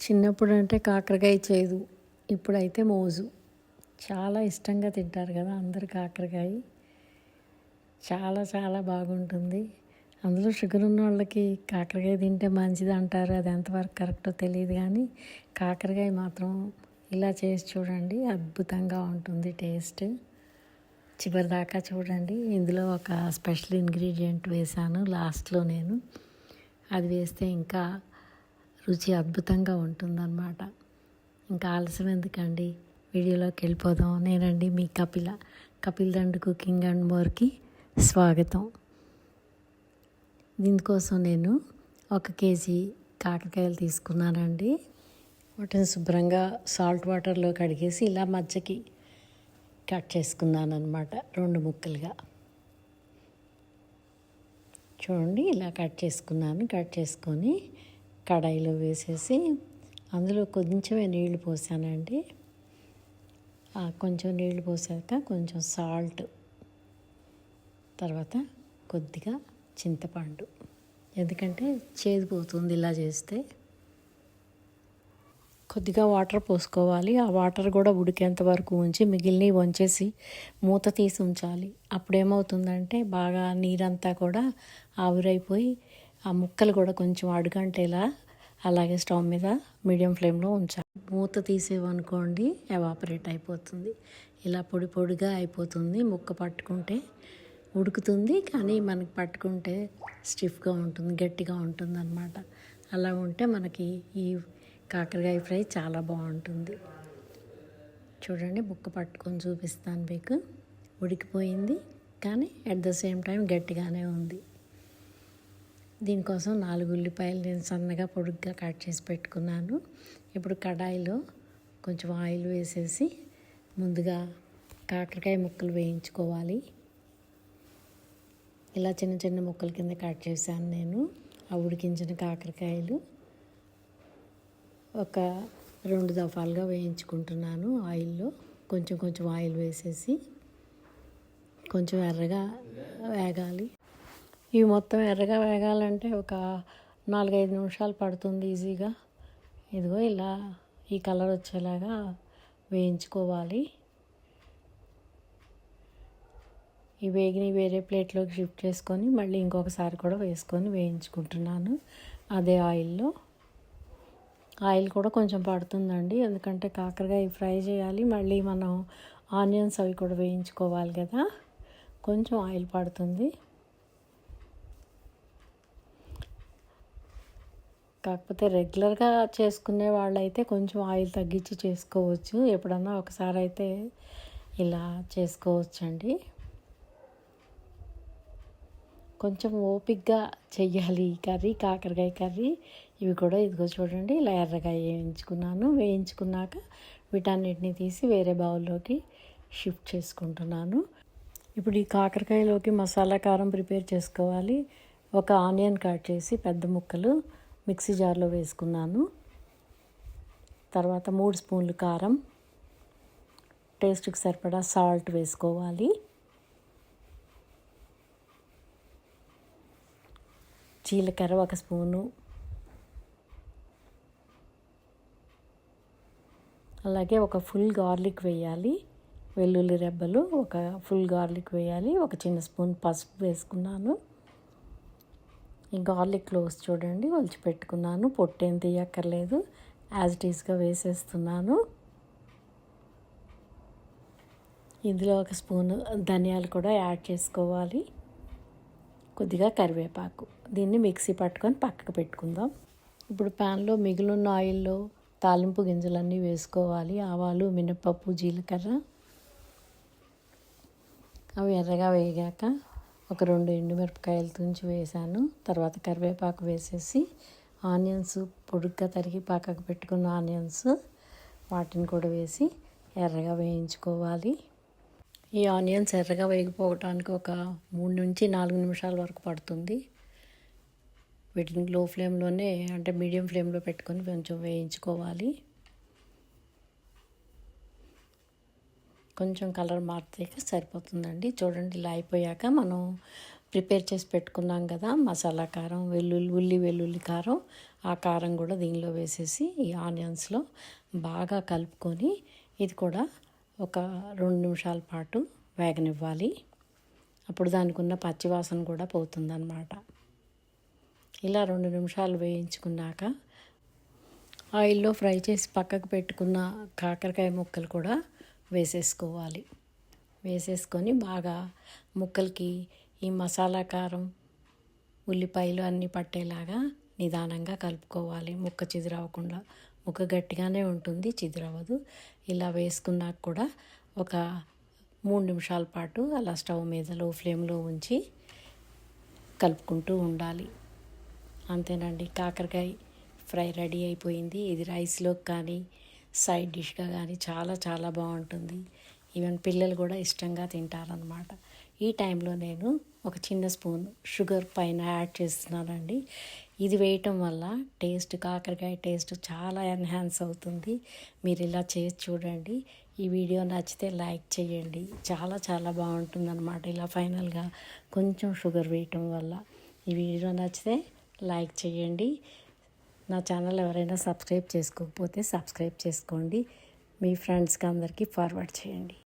చిన్నప్పుడు అంటే కాకరకాయ చేదు, ఇప్పుడైతే మోజు. చాలా ఇష్టంగా తింటారు కదా అందరు కాకరకాయ. చాలా చాలా బాగుంటుంది. అందులో షుగర్ ఉన్న వాళ్ళకి కాకరకాయ తింటే మంచిది అంటారు. అది ఎంతవరకు కరెక్టో తెలియదు కానీ కాకరకాయ మాత్రం ఇలా చేసి చూడండి, అద్భుతంగా ఉంటుంది టేస్ట్. చివరిదాకా చూడండి. ఇందులో ఒక స్పెషల్ ఇంగ్రీడియంట్ వేసాను లాస్ట్లో నేను. అది వేస్తే ఇంకా రుచి అద్భుతంగా ఉంటుందన్నమాట. ఇంకా ఆలస్యం ఎందుకండి, వీడియోలోకి వెళ్ళిపోదాం. నేనండి మీ కపిల్ దండు కుకింగ్ అండ్ మోర్కి స్వాగతం. దీనికోసం నేను 1 కేజీ కాకరకాయలు తీసుకున్నానండి. వాటిని శుభ్రంగా సాల్ట్ వాటర్లో కడిగేసి ఇలా మధ్యకి కట్ చేసుకున్నాను అనమాట, 2 ముక్కలుగా. చూడండి, ఇలా కట్ చేసుకొని కడాయిలో వేసేసి అందులో కొంచెమే నీళ్లు పోసానండి. కొంచెం నీళ్లు పోసాక కొంచెం సాల్ట్, తర్వాత కొద్దిగా చింతపండు, ఎందుకంటే చేదు పోతుంది ఇలా చేస్తే. కొద్దిగా వాటర్ పోసుకోవాలి. ఆ వాటర్ కూడా ఉడికేంత వరకు ఉంచి మిగిలినవి వంచేసి మూత తీసి ఉంచాలి. అప్పుడేమవుతుందంటే బాగా నీరంతా కూడా ఆవిరైపోయి ఆ ముక్కలు కూడా కొంచెం అడుగంటేలా అలాగే స్టవ్ మీద మీడియం ఫ్లేమ్లో ఉంచాలి. మూత తీసేవనుకోండి ఎవాపరేట్ అయిపోతుంది. ఇలా పొడి పొడిగా అయిపోతుంది. ముక్క పట్టుకుంటే ఉడుకుతుంది, కానీ మనకి పట్టుకుంటే స్టిఫ్గా ఉంటుంది, గట్టిగా ఉంటుంది అన్నమాట. అలా ఉంటే మనకి ఈ కాకరకాయ ఫ్రై చాలా బాగుంటుంది. చూడండి, ముక్క పట్టుకొని చూపిస్తాను మీకు. ఉడికిపోయింది, కానీ అట్ ద సేమ్ టైం గట్టిగానే ఉంది. దీనికోసం 4 ఉల్లిపాయలు నేను సన్నగా పొడుగ్గా కట్ చేసి పెట్టుకున్నాను. ఇప్పుడు కడాయిలో కొంచెం ఆయిల్ వేసేసి ముందుగా కాకరకాయ ముక్కలు వేయించుకోవాలి. ఇలా చిన్న చిన్న ముక్కల కింద కట్ చేశాను నేను. ఆ ఉడికించిన కాకరకాయలు ఒక 2 దఫాలుగా వేయించుకుంటున్నాను ఆయిల్లో. కొంచెం ఆయిల్ వేసేసి కొంచెం ఎర్రగా వేగాలి. ఇవి మొత్తం ఎర్రగా వేగాలంటే ఒక 4-5 నిమిషాలు పడుతుంది ఈజీగా. ఇదిగో ఇలా ఈ కలర్ వచ్చేలాగా వేయించుకోవాలి. ఈ వేగిని వేరే ప్లేట్లోకి షిఫ్ట్ చేసుకొని మళ్ళీ ఇంకొకసారి కూడా వేసుకొని వేయించుకుంటున్నాను అదే ఆయిల్లో. ఆయిల్ కూడా కొంచెం పడుతుందండి, ఎందుకంటే కాకరకాయ ఫ్రై చేయాలి, మళ్ళీ మనం ఆనియన్స్ అవి కూడా వేయించుకోవాలి కదా. కొంచెం ఆయిల్ పడుతుంది. కాకపోతే రెగ్యులర్గా చేసుకునే వాళ్ళైతే కొంచెం ఆయిల్ తగ్గించి చేసుకోవచ్చు. ఎప్పుడన్నా ఒకసారి అయితే ఇలా చేసుకోవచ్చండి. కొంచెం ఓపిక్గా చెయ్యాలి ఈ కర్రీ, కాకరకాయ కర్రీ. ఇవి కూడా ఇదిగో చూడండి, ఇలా ఎర్రగా వేయించుకున్నాక వీటన్నిటిని తీసి వేరే బౌల్లోకి షిఫ్ట్ చేసుకుంటున్నాను. ఇప్పుడు ఈ కాకరకాయలోకి మసాలా కారం ప్రిపేర్ చేసుకోవాలి. ఒక ఆనియన్ కట్ చేసి పెద్ద ముక్కలు మిక్సీ జార్లో వేసుకున్నాను. తర్వాత 3 స్పూన్లు కారం, టేస్ట్కి సరిపడా సాల్ట్ వేసుకోవాలి. జీలకర్ర 1 స్పూను, అలాగే ఒక ఫుల్ గార్లిక్ వేయాలి. వెల్లుల్లి రెబ్బలు ఒక ఫుల్ గార్లిక్ వేయాలి. 1 చిన్న స్పూన్ పసుపు వేసుకున్నాను. ఈ గార్లిక్ క్లోవ్స్ చూడండి ఒలిచి పెట్టుకున్నాను. పొట్టేం తీయక్కర్లేదు, యాజ్ ఇట్ ఈస్గా వేసేస్తున్నాను. ఇందులో 1 స్పూను ధనియాలు కూడా యాడ్ చేసుకోవాలి. కొద్దిగా కరివేపాకు. దీన్ని మిక్సీ పట్టుకొని పక్కకు పెట్టుకుందాం. ఇప్పుడు ప్యాన్లో మిగిలిన ఆయిల్లో తాలింపు గింజలన్నీ వేసుకోవాలి. ఆవాలు, మినపప్పు, జీలకర్ర. అవి ఎర్రగా వేగాక ఒక 2 ఎండుమిరపకాయలు తుంచి వేసాను. తర్వాత కరివేపాకు వేసేసి ఆనియన్స్, పొడుగ్గా తరిగి పక్కకు పెట్టుకున్న ఆనియన్స్, వాటిని కూడా వేసి ఎర్రగా వేయించుకోవాలి. ఈ ఆనియన్స్ ఎర్రగా వేగిపోవటానికి ఒక 3-4 నిమిషాల వరకు పడుతుంది. వీటిని లో ఫ్లేమ్లోనే, అంటే మీడియం ఫ్లేమ్లో పెట్టుకొని కొంచెం వేయించుకోవాలి. కొంచెం కలర్ మారితే సరిపోతుందండి. చూడండి, ఇలా అయిపోయాక మనం ప్రిపేర్ చేసి పెట్టుకున్నాం కదా మసాలా కారం, వెల్లుల్లి కారం, ఆ కారం కూడా దీనిలో వేసేసి ఈ ఆనియన్స్లో బాగా కలుపుకొని ఇది కూడా ఒక 2 నిమిషాల పాటు వేగనివ్వాలి. అప్పుడు దానికి ఉన్న పచ్చివాసన కూడా పోతుందన్నమాట. ఇలా 2 నిమిషాలు వేయించుకున్నాక ఆయిల్లో ఫ్రై చేసి పక్కకు పెట్టుకున్న కాకరకాయ ముక్కలు కూడా వేసేసుకోవాలి. వేసేసుకొని బాగా ముక్కలకి ఈ మసాలా కారం ఉల్లిపాయలు అన్నీ పట్టేలాగా నిదానంగా కలుపుకోవాలి. ముక్క చిదిరవకుండా, ముక్క గట్టిగానే ఉంటుంది, చిదిరవదు. ఇలా వేసుకున్నాక కూడా ఒక 3 నిమిషాల పాటు అలా స్టవ్ మీద లో ఫ్లేమ్లో ఉంచి కలుపుకుంటూ ఉండాలి. అంతేనండి, కాకరకాయ ఫ్రై రెడీ అయిపోయింది. ఇది రైస్లోకి కానీ సైడ్ డిష్గా కానీ చాలా చాలా బాగుంటుంది. ఈవెన్ పిల్లలు కూడా ఇష్టంగా తింటారనమాట. ఈ టైంలో నేను ఒక చిన్న స్పూన్ షుగర్ పైన యాడ్ చేస్తున్నానండి. ఇది వేయటం వల్ల కాకరకాయ టేస్ట్ చాలా ఎన్హాన్స్ అవుతుంది. మీరు ఇలా చేసి చూడండి. ఈ వీడియో నచ్చితే లైక్ చేయండి. చాలా చాలా బాగుంటుందన్నమాట ఇలా ఫైనల్గా కొంచెం షుగర్ వేయటం వల్ల. ఈ వీడియో నచ్చితే లైక్ చేయండి. నా ఛానల్ ఎవరైనా సబ్స్క్రైబ్ చేసుకోకపోతే సబ్స్క్రైబ్ చేసుకోండి. మీ ఫ్రెండ్స్కి అందరికీ ఫార్వర్డ్ చేయండి.